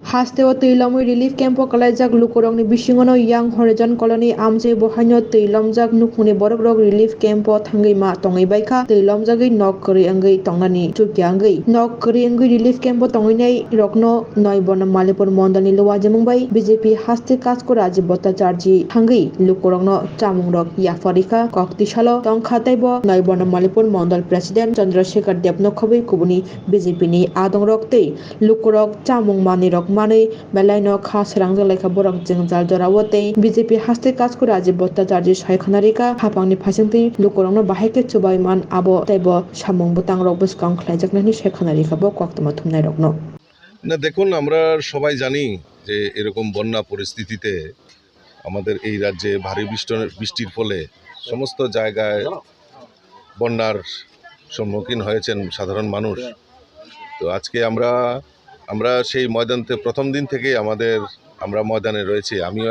Hasteo Teilamui Relief Camp Kalajak Lukurong Bishingono Young Horizon Colony Amje Bohanyo Teilamjak Nukuni Borogrog Relief Camp Tangi Ma Tongi Baika Teilamjagi Nok Kuri Angai Tongani Chukiangai Nok Kuri Angai Relief Camp Tonginai Rokno Noibon Malipur Mondani Luwaje Mumbai BJP Haste Kaskuraji Botacharji Tangi Lukurongno Chamungrok Yafarika Koktishalo Tongkhataibo Noibon Malipur Mondal President Chandrasekhar Debnokhobi Kubuni BJP ni Adongrokte Lukurok Chamung Manirok Mane Belaino Khas Rangjalaika Borok Jengjal Jorawote BJP Haste Kaskuraji Botacharji Saikhanarika Hapangni Phasingti Lukurongno Baheke Chubaiman Abo Taibo Samung Butang Rok Buskang Khlaijaknani Saikhanarika Bo Koktama Thumnai Rokno না দেখুন আমরা সবাই জানি যে এরকম বন্যা পরিস্থিতিতে আমাদের এই রাজ্যে ভারী বৃষ্টির ফলে সমস্ত জায়গায় বন্যার সম্মুখীন হয়েছেন সাধারণ মানুষ। তো আজকে আমরা সেই ময়দানতে প্রথম দিন থেকেই আমরা ময়দানে রয়েছি। আমিও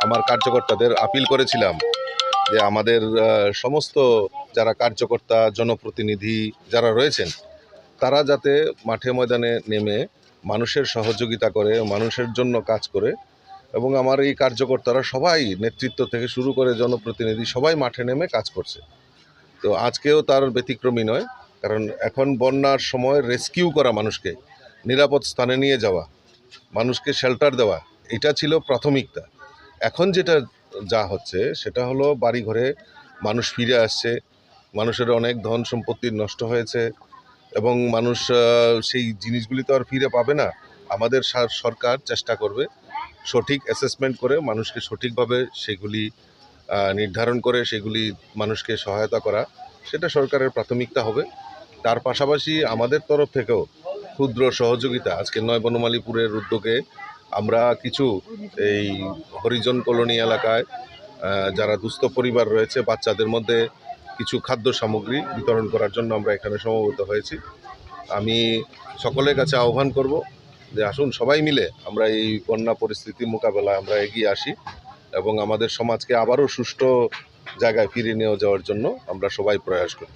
আমার কার্যকর্তাদের আপিল করেছিলাম যে আমাদের সমস্ত যারা কার্যকর্তা জনপ্রতিনিধি যারা রয়েছেন তারা যাতে মাঠে ময়দানে নেমে মানুষের সহযোগিতা করে, মানুষের জন্য কাজ করে, এবং আমার এই কার্যকর্তারা সবাই নেতৃত্ব থেকে শুরু করে জনপ্রতিনিধি সবাই মাঠে নেমে কাজ করছে। তো আজকেও তার ব্যতিক্রমী নয়, কারণ এখন বন্যার সময় রেস্কিউ করা, মানুষকে নিরাপদ স্থানে নিয়ে যাওয়া, মানুষকে শেল্টার দেওয়া, এটা ছিল প্রাথমিকতা। এখন যা হচ্ছে সেটা হলো বাড়িঘরে মানুষ ফিরে আসছে, মানুষের অনেক ধন সম্পত্তি নষ্ট হয়েছে এবং মানুষ সেই জিনিসগুলি তো আর ফিরে পাবে না। আমাদের সরকার চেষ্টা করবে সঠিক অ্যাসেসমেন্ট করে মানুষকে সঠিকভাবে সেগুলি নির্ধারণ করে সেগুলি মানুষকে সহায়তা করা, সেটা সরকারের প্রাথমিকতা হবে। তার পাশাপাশি আমাদের তরফ থেকেও ক্ষুদ্র সহযোগিতা, আজকে নয় বনমালীপুরের উদ্যোগে আমরা কিছু এই হরিজন কলোনি এলাকায় যারা দুস্থ পরিবার রয়েছে বাচ্চাদের মধ্যে কিছু খাদ্য সামগ্রী বিতরণ করার জন্য আমরা এখানে সমবেত হয়েছি। আমি সকলের কাছে আহ্বান করব যে আসুন সবাই মিলে আমরা এই বন্যা পরিস্থিতি মোকাবেলায় আমরা এগিয়ে আসি এবং আমাদের সমাজকে আবারও সুষ্ঠু জায়গায় ফিরিয়ে নিয়ে যাওয়ার জন্য আমরা সবাই প্রয়াস করি।